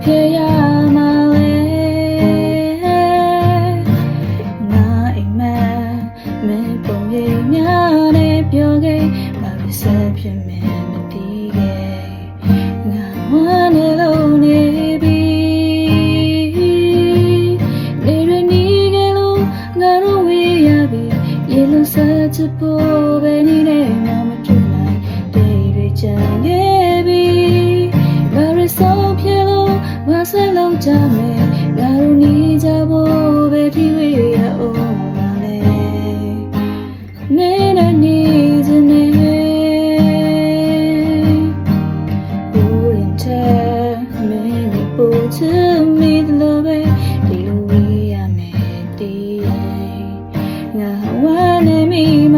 ဖြစ်ရမှာလဲငါအိမ်မက်မင်းပုံရိပ်များနဲ့ပြောခဲ့ဘာလို့ဆက်ဖြစ်မယ်မသိခဲ့ငါဝမ်းနေလို့နေပြီနေရနေကြလို့ငါတို့ဝေးရပြီရေလုံးဆက်ချဖို့ပဲနေနဲ့ငါမတွေ့နိုင်တေးတွေချင်ခဲ့ပြီဘာလို့ဆုံးဖြစ်လို့မဆွဲလုံးကြမယ်ငါတို့နေကြဖို့ပဲဒီဝေးရအောင်ပါလေနေနဲ့နေချင်နေဘူးရင်တဲ့မင်းကိုပို့ချင်မိတယ်လို့ပဲဒီလိုဝေးရမယ်တည်ငါဝမ်းနေမိမ